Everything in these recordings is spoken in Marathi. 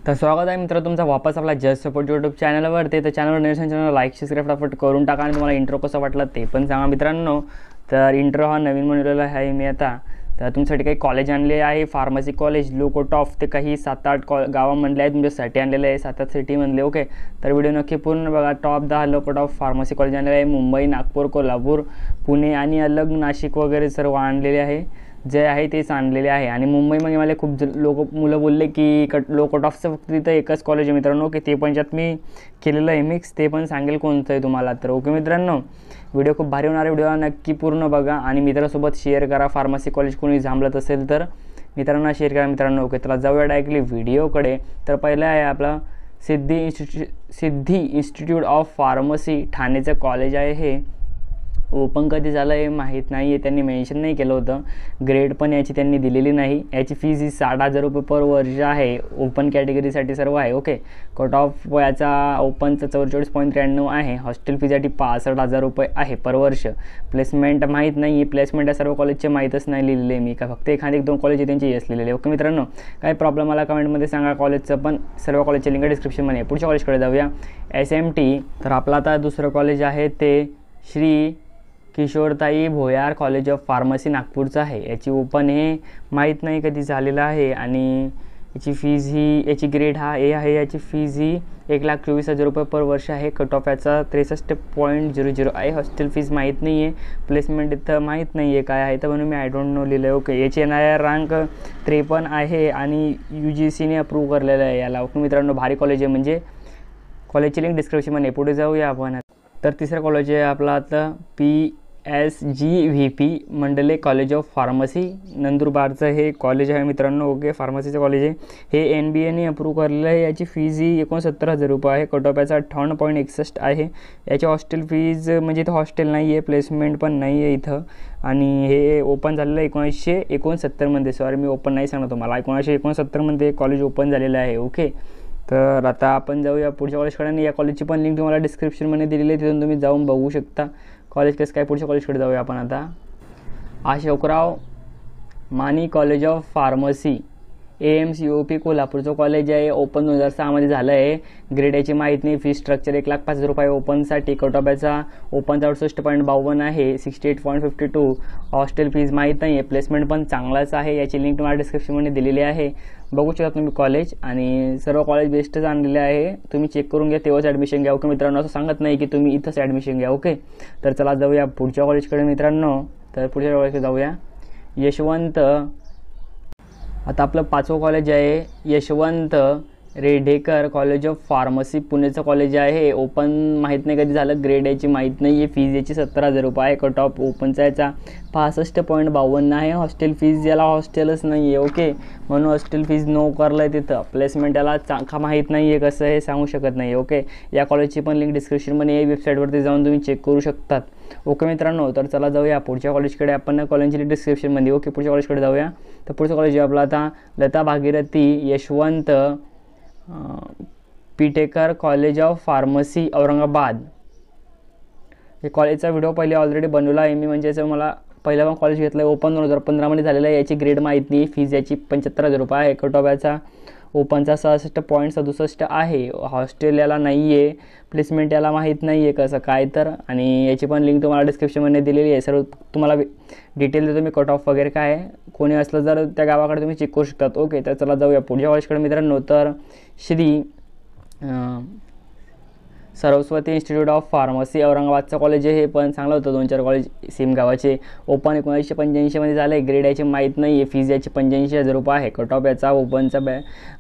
तर स्वागत आहे मित्र तुमचा वापस आपला जस्ट सपोर्ट यूट्यूब चॅनलवरती। तर चॅनलवर नवीन चॅनल लाईक सबस्क्राईब फटाफट करून टाका आणि तुम्हाला इंट्रो कसा वाटला ते पण सांगा मित्रांनो। तर इंट्रो हा नवीन बनवलेला आहे मी आता। तर तुमच्यासाठी काही कॉलेज आणले आहे, pharmacy college low cut off ते काही 7-8 गावांमधले आहे, तुमच्यासाठी आणलेले आहे 7-8 सिटीमधले। ओके, तर व्हिडिओ नक्की पूर्ण बघा। Top 10 low cut off pharmacy college आणलेले आहे, मुंबई, नागपूर, कोल्हापूर, पुणे आणि अलग नाशिक वगैरे सर्व आणलेले आहे, जे आहे तेच आणलेले आहे। आणि मुंबईमध्ये मला खूप मुलं बोलले की लो कट ऑफचं फक्त तिथं एकच कॉलेज आहे मित्रांनो, की ते पण ज्यात मी केलेलं आहे मिक्स, ते पण सांगेल कोणतं आहे तुम्हाला। तर ओके मित्रांनो, व्हिडिओ खूप भारी होणार आहे, व्हिडिओ नक्की पूर्ण बघा आणि मित्रांसोबत शेअर करा। फार्मसी कॉलेज कोणी जांभळत असेल तर मित्रांना शेअर करा मित्रांनो। ओके, तर जाऊया डायरेक्टली व्हिडिओकडे। तर पहिलं आहे आपला सिद्धी इन्स्टिट्यूट ऑफ फार्मसी, ठाणेचं कॉलेज आहे। हे ओपन कधी झालं आहे माहीत नाही आहे, त्यांनी मेन्शन नाही केलं होतं। ग्रेड पण याची त्यांनी दिलेली नाही। याची फीज ही 60,000 रुपये पर वर्ष आहे, ओपन कॅटेगरीसाठी सर्व आहे। ओके, कट ऑफ याचा ओपनचा 44.93 आहे। हॉस्टेल फीसाठी 65,000 रुपये आहे पर वर्ष। प्लेसमेंट माहीत नाही आहे, प्लेसमेंट या सर्व कॉलेजचे माहीतच नाही लिहिलेले मी, का फक्त एखादी 1-2 कॉलेज त्यांची यस लिहिलेले। ओके मित्रांनो, काही प्रॉब्लेम मला कमेंटमध्ये सांगा कॉलेजचं, पण सर्व कॉलेजचे लिंक डिस्क्रिप्शनमध्ये आहे। पुढच्या कॉलेजकडे जाऊया, SMT। तर आपलं आता दुसरं कॉलेज आहे ते श्री किशोरताई भोयार कॉलेज ऑफ फार्मसी नागपूरचं आहे। याची ओपन हे माहीत नाही कधी झालेलं आहे आणि याची फीज ही, याची ग्रेड हा ए आहे। याची फीज ही 1,24,000 रुपये पर वर्ष आहे। कट ऑफ याचा 63.00 आहे। हॉस्टेल फीज माहीत नाही आहे, प्लेसमेंट इथं माहीत नाही आहे काय आहे, तर म्हणून मी आय डोंट नो लिहिलं आहे। ओके, याची NIR रँक 53 आहे आणि UGCने अप्रूव्ह करलेलं आहे याला। ओके मित्रांनो, भारी कॉलेज आहे, म्हणजे कॉलेजची लिंक डिस्क्रिप्शनमध्ये। पुढे जाऊया आपण। तर तिसरं कॉलेज आहे आपलं आता PSGVP Mandle college of pharmacy, नंदुरबारचं हे कॉलेज आहे मित्रांनो। ओके, फार्मसीचं कॉलेज आहे हे, NBAने अप्रूव्ह करलेलं आहे। याची फीज ही 69,000 रुपये आहे। कट ऑफ याचा 58.61 आहे। याची हॉस्टेल फीज, म्हणजे इथं हॉस्टेल नाही आहे, प्लेसमेंट पण नाही आहे इथं, आणि हे ओपन झालेलं आहे 1969मध्ये। सॉरी, मी ओपन नाही सांगणार तुम्हाला, 1969मध्ये कॉलेज ओपन झालेलं आहे। ओके, तर आता आपण जाऊया पुढच्या कॉलेजकडे, आणि या कॉलेजची पण लिंक तुम्हाला डिस्क्रिप्शनमध्ये दिलेली आहे, तिथून तुम्ही जाऊन बघू शकता कॉलेज कसं काय। पुढच्या कॉलेजकडे जाऊया आपण आता। Ashokrao Mani college of pharmacy, AMCOP कोल्हापूरचं कॉलेज आहे। ओपन 2006मध्ये झालं आहे। ग्रेड याची माहीत नाही। फी स्ट्रक्चर 1,05,000 रुपये ओपनसाठी। कट ऑफ याचा ओपनचा 68.52 आहे, 68.52। हॉस्टेल फीज माहीत नाही आहे, प्लेसमेंट पण चांगलाच आहे। याची लिंक तुम्हाला डिस्क्रिप्शनमध्ये दिलेली आहे, बघू शकता तुम्ही कॉलेज, आणि सर्व कॉलेज बेस्टच आणलेले आहे, तुम्ही चेक करून घ्या तेव्हाच ॲडमिशन घ्या। ओके मित्रांनो, असं सांगत नाही की तुम्ही इथंच ॲडमिशन घ्या। ओके, तर चला जाऊया पुढच्या कॉलेजकडे मित्रांनो। तर पुढच्या कॉलेजकडे जाऊया, यशवंत। आता आपलं 5वं कॉलेज आहे Yashwant Redhekar college of pharmacy, पुणेचं कॉलेज आहे। ओपन माहीत नाही कधी झालं, ग्रेड याची माहीत नाही आहे। फीज याची 17,000 रुपये आहे। कट ऑफ ओपनचा याचा 65.52 आहे। हॉस्टेल फीज, याला हॉस्टेलच नाही आहे। ओके, म्हणून हॉस्टेल फीज नो करलं आहे तिथं। प्लेसमेंट याला का माहीत नाही आहे, कसं हे सांगू शकत नाही। ओके, या कॉलेजची पण लिंक डिस्क्रिप्शनमध्ये आहे, वेबसाईटवरती जाऊन तुम्ही चेक करू शकतात। ओके मित्रांनो, तर चला जाऊया पुढच्या कॉलेजकडे आपण, कॉलेजची लिंक डिस्क्रिप्शनमध्ये। ओके, पुढच्या कॉलेजकडे जाऊया। तर पुढचं कॉलेज आहे आपलं आता Lata Bhagirathi Yashwant Pitekar college of pharmacy Aurangabad. हे कॉलेजचा व्हिडिओ पहिले ऑलरेडी बनवला आहे मी, म्हणजे याचं मला पहिला पण कॉलेज घेतलं आहे, ओपन 2015मध्ये झालेलं आहे। याची ग्रेड माहीत नाही, फीज याची 75,000 रुपये आहे। कट ऑफ याचा ओपनचा 66.67 आहे। हॉस्टेल याला नाही आहे, प्लेसमेंट याला माहीत नाही आहे कसं काय तर, आणि याची पण लिंक तुम्हाला डिस्क्रिप्शनमध्ये दिलेली आहे। सर्व तुम्हाला डिटेल देतो मी, कट ऑफ वगैरे काय आहे, कोणी असलं जर त्या गावाकडे तुम्ही चेक करू शकतात। ओके, तर चला जाऊया पुढच्या कॉलेजकडे मित्रांनो। तर Shri Saraswati institute of pharmacy औरंगाबादचं कॉलेज आहे, हे पण चांगलं होतं। 2-4 कॉलेज सेम गावाचे। ओपन 1985मध्ये झालं आहे। ग्रेड याची माहीत नाही आहे, फीज याची 85,000 रुपये आहे। कट ऑफ याचा ओपनचा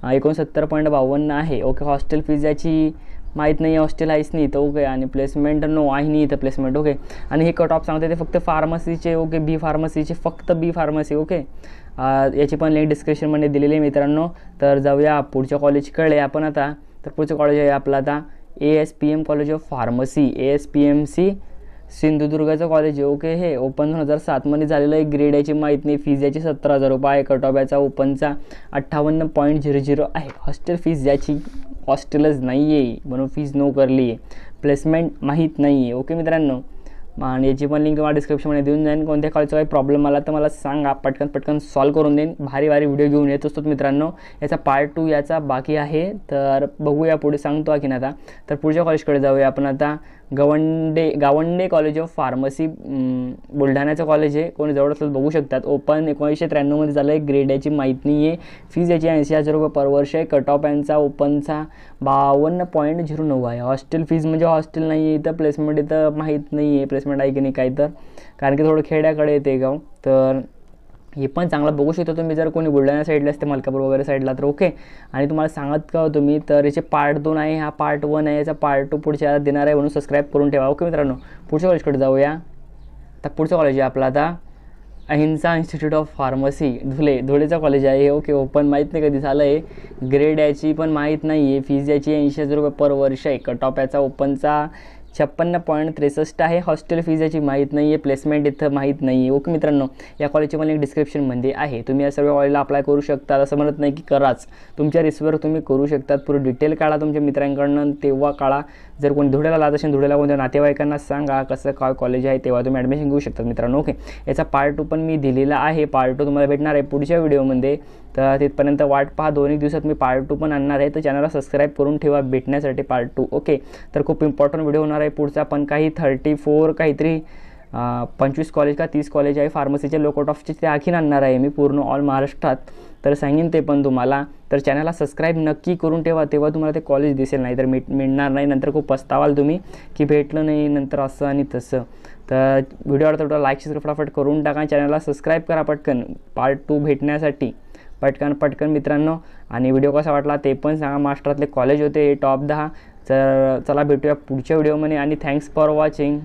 69.52 आहे। ओके, हॉस्टेल फीज याची माहीत नाही आहे, हॉस्टेल आहेच नाही इथं। ओके, आणि प्लेसमेंट नो आहे नाही इथं प्लेसमेंट। ओके, आणि हे कट ऑफ सांगते ते फक्त फार्मसीचे। ओके, बी फार्मसीचे, फक्त बी फार्मसी। ओके, याची पण लिंक डिस्क्रिप्शनमध्ये दिलेली आहे मित्रांनो। तर जाऊया पुढच्या कॉलेजकडे आपण आता। तर पुढचं कॉलेज आहे आपलं आता ASPM college of pharmacy, ASPMC सिंधुदुर्गाचं कॉलेज आहे। ओके, हे ओपन 2007मध्ये झालेलं आहे। ग्रेड याची माहीत नाही, फीज याची 17,000 रुपये आहे। कट ऑफ याचा ओपनचा 58.00 आहे। हॉस्टेल फीज याची हॉस्टेलच नाही आहे, म्हणून फीज नो करली आहे। प्लेसमेंट माहीत नाही आहे। ओके मित्रांनो, आणि याची पण लिंक तुम्हाला डिस्क्रिप्शनमध्ये देऊन जाईन. कोणत्या कॉलेजचा काही प्रॉब्लेम आला तर मला सांगा, पटकन सॉल्व करून देईन. भारी व्हिडिओ घेऊन येत असतो मित्रांनो. याचा पार्ट 2 याचा बाकी आहे, तर बघूया पुढे सांगतो की आता. तर पुढच्या कॉलेजकडे जाऊया आपण आता. गावंडे कॉलेज ऑफ फार्मसी बुलढाण्याचं कॉलेज आहे. कोणी जवळ असेल बघू शकतात. ओपन 1993 झालं आहे. ग्रेड याची माहीत नाही आहे. फीज याची 80,000 रुपये पर वर्ष आहे. कट ऑफ यांचा ओपनचा 52.09 आहे. हॉस्टेल फीज म्हणजे हॉस्टेल नाही आहे इथं. प्लेसमेंट इथं माहीत नाही आहे प्लेसमेंट आहे की नाही काही, तर कारण की थोडं खेड्याकडे येते गाव. तर हे पण चांगलं बघू शकता तुम्ही जर कोणी बुलढाणा साईडला असते, मलकापूर वगैरे साईडला, तर ओके. आणि तुम्हाला सांगत का तुम्ही, तर याचे पार्ट 2 आहे, हा पार्ट 1 आहे. याचा पार्ट 2 पुढच्या देणार आहे, म्हणून सबस्क्राईब करून ठेवा. ओके मित्रांनो, पुढच्या कॉलेजकडे जाऊया. तर पुढचं कॉलेज आहे आपलं आता अहिंसा इन्स्टिट्यूट ऑफ फार्मसी धुळेचं कॉलेज आहे. ओके, ओपन माहीत नाही कधी झालं आहे. ग्रेड याची पण माहीत नाही आहे. फीज याची 80,000 रुपये पर वर्ष आहे. कट ऑफ याचा ओपनचा 56.63 आहे. हॉस्टेल फीज याची माहीत नाही आहे. प्लेसमेंट इथं माहीत नाही आहे. ओके मित्रांनो, या कॉलेजची मला लिंक डिस्क्रिप्शनमध्ये आहे. तुम्ही या सर्व कॉलेजला अप्लाय करू शकता. असं म्हणत नाही की कराच, तुमच्या रिस्कवर तुम्ही करू शकतात. पुढे डिटेल काढा तुमच्या मित्रांकडनं, तेव्हा काढा. जर कोणी धुळ्याला लात असेल, धुळ्याला कोणत्या नातेवाईकांना सांगा कसं काय कॉलेज आहे, तेव्हा तुम्ही ॲडमिशन घेऊ शकतात मित्रांनो. ओके, याचा पार्ट 2 पण मी दिलेला आहे. पार्ट 2 तुम्हाला भेटणार आहे पुढच्या व्हिडिओमध्ये. तर तिथपर्यंत वाट पहा. 2-1 दिवसात मी पार्ट 2 पण आणणार आहे. तर चॅनलला सबस्क्राईब करून ठेवा भेटण्यासाठी पार्ट 2. ओके, तर खूप इम्पॉर्टंट व्हिडिओ होणार आहे पुढचा. पण काही 34 काहीतरी 25 कॉलेज का 30 कॉलेज आहे फार्मसीचे लो कट ऑफचे, ते आणखीन आणणार आहे मी पूर्ण ऑल महाराष्ट्रात. तर सांगेन ते पण तुम्हाला. तर चॅनलला सबस्क्राईब नक्की करून ठेवा, तेव्हा तुम्हाला ते कॉलेज दिसेल. नाही तर मिळणार नाही. नंतर खूप पस्तावाल तुम्ही की भेटलं नाही नंतर असं आणि तसं. तर व्हिडिओ आवडता तर लाईक शेअर फटाफट करून टाका. चॅनलला सबस्क्राईब करा पटकन पार्ट 2 भेटण्यासाठी. पटकन मित्रांनो. आणि व्हिडिओ कसा वाटला ते पण सांगा. महाराष्ट्रातले कॉलेज होते हे टॉप 10. तर चला भेटूया पुढच्या व्हिडिओमध्ये. आणि थँक्स फॉर वॉचिंग.